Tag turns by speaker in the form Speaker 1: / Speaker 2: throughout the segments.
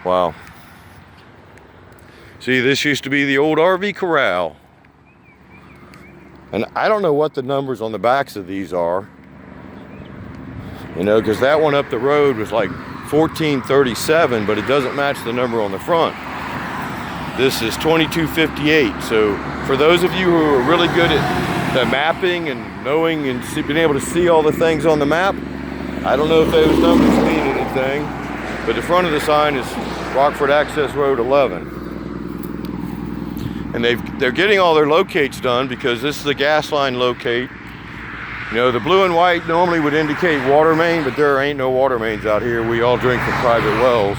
Speaker 1: Wow. See, this used to be the old RV corral. And I don't know what the numbers on the backs of these are. You know, because that one up the road was like 1437, but it doesn't match the number on the front. This is 2258. So for those of you who are really good at the mapping and knowing and being able to see all the things on the map, I don't know if those numbers mean anything, but the front of the sign is Rockford Access Road 11. And they're getting all their locates done because this is a gas line locate. You know, the blue and white normally would indicate water main, but there ain't no water mains out here. We all drink from private wells.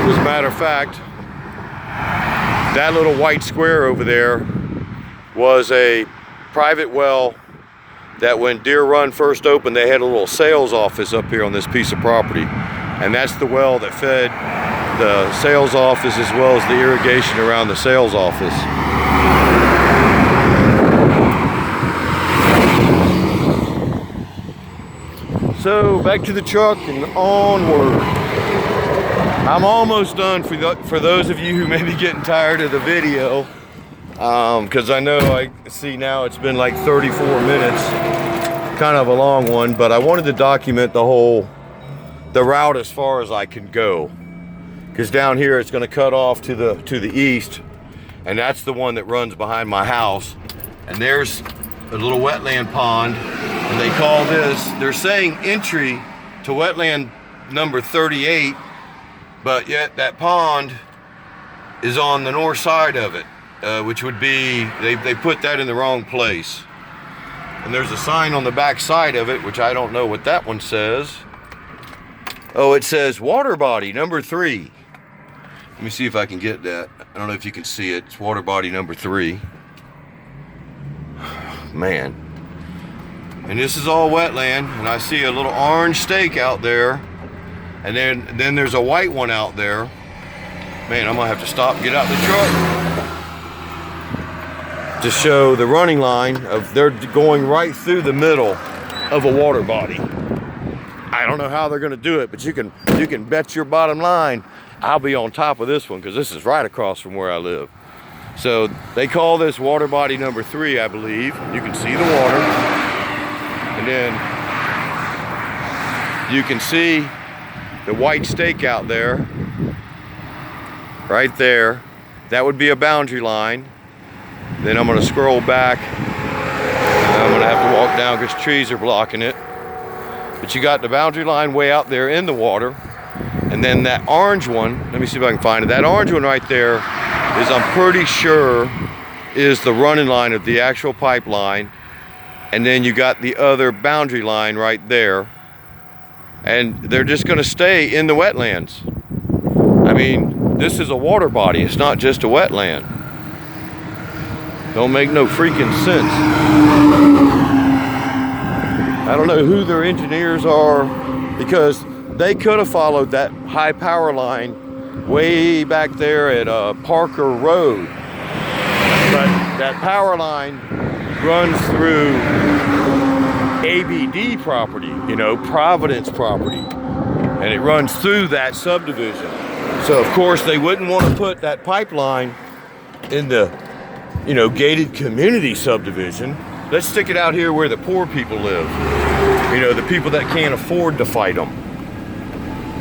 Speaker 1: As a matter of fact, that little white square over there was a private well that when Deer Run first opened, they had a little sales office up here on this piece of property. And that's the well that fed the sales office as well as the irrigation around the sales office. So back to the truck and onward. I'm almost done for those of you who may be getting tired of the video, because I know I see now it's been like 34 minutes, kind of a long one, but I wanted to document the route as far as I can go, because down here it's going to cut off to the east, and that's the one that runs behind my house, and there's a little wetland pond, and they call this, they're saying entry to wetland number 38, but yet that pond is on the north side of it, which would be, they put that in the wrong place. And there's a sign on the back side of it, which I don't know what that one says. Oh, it says water body number 3. Let me see if I can get that. I don't know if you can see it. It's water body number 3. Man. And this is all wetland, and I see a little orange stake out there, and then there's a white one out there. Man, I'm gonna have to stop and get out the truck to show the running line of, they're going right through the middle of a water body. I don't know how they're gonna do it, but you can bet your bottom line I'll be on top of this one, because this is right across from where I live. So they call this water body number 3, I believe. You can see the water, and then you can see the white stake out there, right there. That would be a boundary line. Then I'm gonna scroll back. I'm gonna have to walk down because trees are blocking it. But you got the boundary line way out there in the water. And then that orange one, let me see if I can find it. That orange one right there is, I'm pretty sure, is the running line of the actual pipeline. And then you got the other boundary line right there. And they're just gonna stay in the wetlands. I mean, this is a water body, it's not just a wetland. Don't make no freaking sense. I don't know who their engineers are, because they could have followed that high power line way back there at Parker Road. But that power line runs through ABD property, you know, Providence property, and it runs through that subdivision. So of course they wouldn't want to put that pipeline in the, you know, gated community subdivision. Let's stick it out here where the poor people live, you know, the people that can't afford to fight them,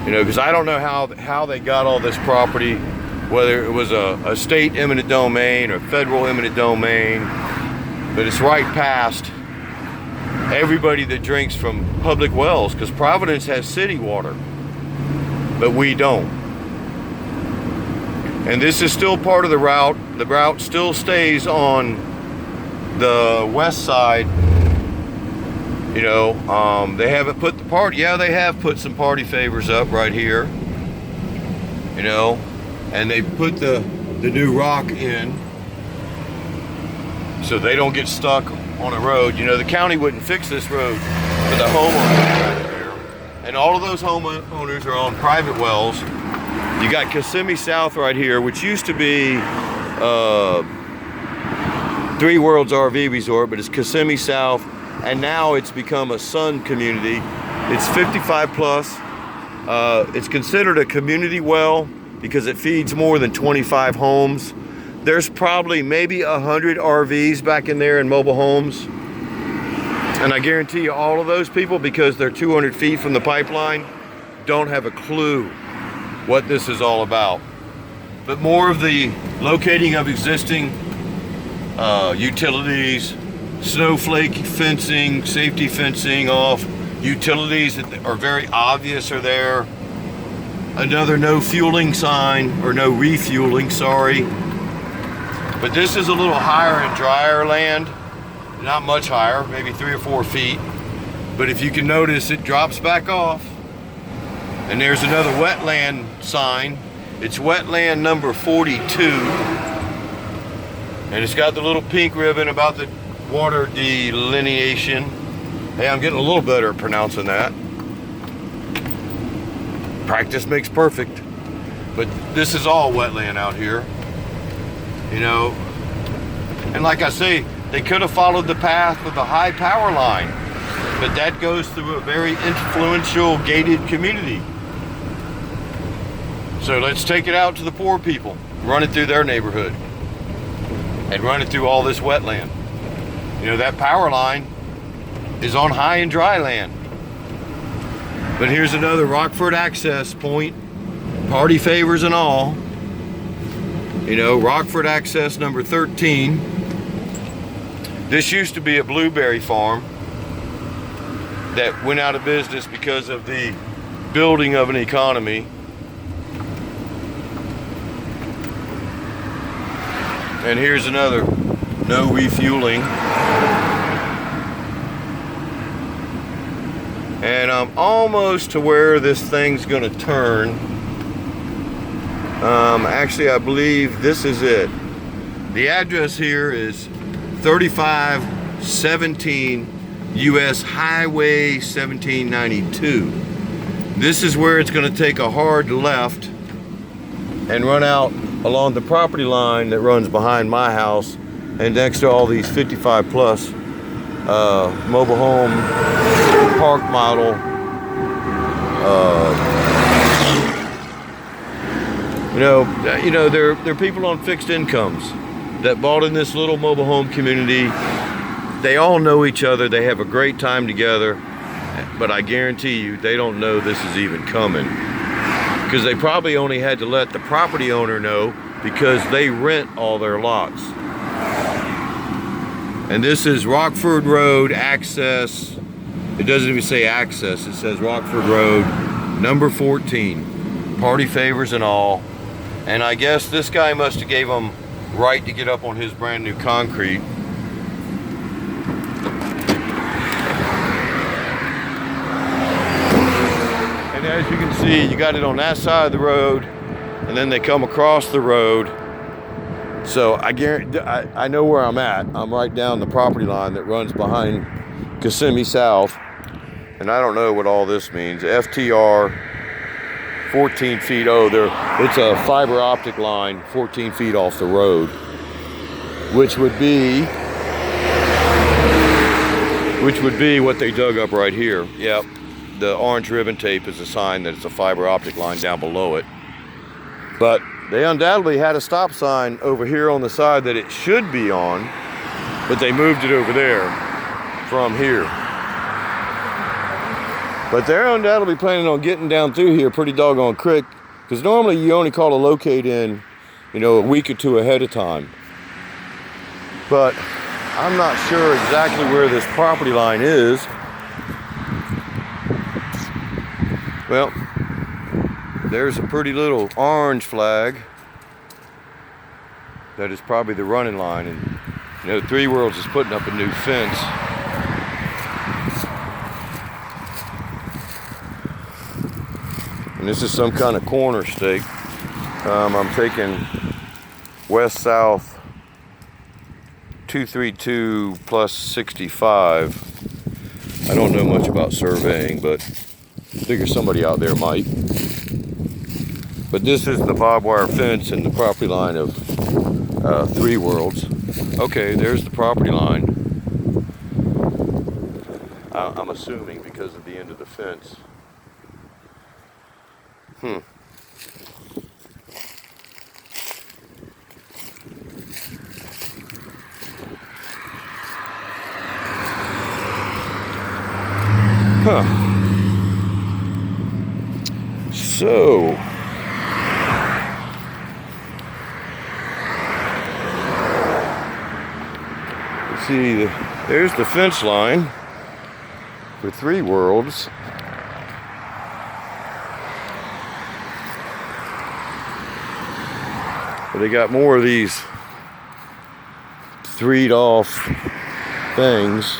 Speaker 1: you know, because I don't know how they got all this property, whether it was a state eminent domain or federal eminent domain, but it's right past everybody that drinks from public wells, because Providence has city water, but we don't. And this is still part of the route. The route still stays on the west side. You know, they haven't put the party, yeah, they have put some party favors up right here, you know, and they put the new rock in so they don't get stuck on a road. You know, the county wouldn't fix this road for the homeowners right there. And all of those homeowners are on private wells. You got Kissimmee South right here, which used to be Three Worlds RV Resort, but it's Kissimmee South, and now it's become a Sun community. It's 55 plus. It's considered a community well because it feeds more than 25 homes. There's probably maybe 100 RVs back in there in mobile homes. And I guarantee you all of those people, because they're 200 feet from the pipeline, don't have a clue what this is all about. But more of the locating of existing utilities, snowflake fencing, safety fencing off utilities that are very obvious are there. Another no fueling sign, or no refueling, sorry. But this is a little higher and drier land. Not much higher, maybe 3 or 4 feet. But if you can notice, it drops back off. And there's another wetland sign. It's wetland number 42. And it's got the little pink ribbon about the water delineation. Hey, I'm getting a little better at pronouncing that. Practice makes perfect. But this is all wetland out here. You know, and like I say, they could have followed the path of the high power line, but that goes through a very influential gated community. So let's take it out to the poor people, run it through their neighborhood, and run it through all this wetland. You know, that power line is on high and dry land. But here's another Rockford access point, party favors and all. You know, Rockford access number 13. This used to be a blueberry farm that went out of business because of the building of an economy. And here's another no refueling. And I'm almost to where this thing's gonna turn. Actually, I believe this is it. The address here is 3517 US Highway 1792. This is where it's going to take a hard left and run out along the property line that runs behind my house and next to all these 55 plus mobile home park model you know they're people on fixed incomes that bought in this little mobile home community. They all know each other. They have a great time together. But I guarantee you, they don't know this is even coming. Because they probably only had to let the property owner know because they rent all their lots. And this is Rockford Road access. It doesn't even say access. It says Rockford Road, number 14. Party favors and all. And I guess this guy must have gave them right to get up on his brand new concrete. And as you can see, you got it on that side of the road, and then they come across the road. So I guarantee, I know where I'm at. I'm right down the property line that runs behind Kissimmee South. And I don't know what all this means. FTR 14 feet, it's a fiber optic line 14 feet off the road, which would be what they dug up right here. Yep, the orange ribbon tape is a sign that it's a fiber optic line down below it. But they undoubtedly had a stop sign over here on the side that it should be on, but they moved it over there from here. But they're undoubtedly planning on getting down through here pretty doggone quick, because normally you only call a locate in, you know, a week or two ahead of time. But I'm not sure exactly where this property line is. Well, there's a pretty little orange flag that is probably the running line. And, you know, Three Worlds is putting up a new fence. And this is some kind of corner stake. I'm taking west-south 232 plus 65. I don't know much about surveying, but I figure somebody out there might. But this is the barbed wire fence and the property line of Three Worlds. Okay, there's the property line. I'm assuming because of the end of the fence. Hmm. Huh. So, see, there's the fence line for 3 Worlds. But they got more of these 3'd off things.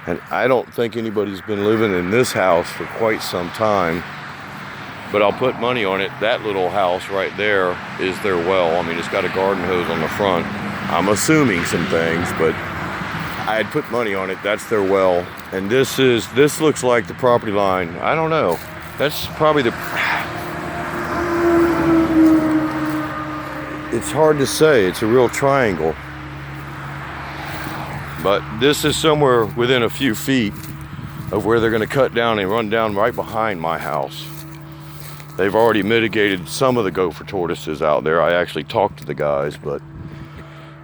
Speaker 1: And I don't think anybody's been living in this house for quite some time. But I'll put money on it. That little house right there is their well. I mean, it's got a garden hose on the front. I'm assuming some things, but I had put money on it. That's their well. And this looks like the property line. I don't know. That's probably it's hard to say. It's a real triangle. But this is somewhere within a few feet of where they're going to cut down and run down right behind my house. They've already mitigated some of the gopher tortoises out there. I actually talked to the guys, but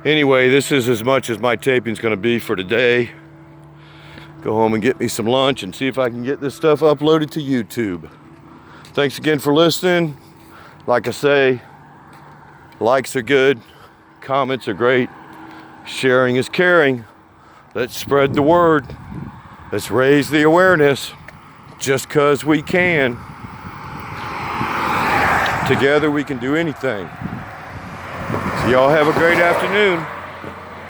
Speaker 1: anyway, this is as much as my taping's going to be for today. Go home and get me some lunch and see if I can get this stuff uploaded to YouTube. Thanks again for listening. Like I say, likes are good, comments are great, sharing is caring. Let's spread the word. Let's raise the awareness just 'cause we can. Together we can do anything. So y'all have a great afternoon.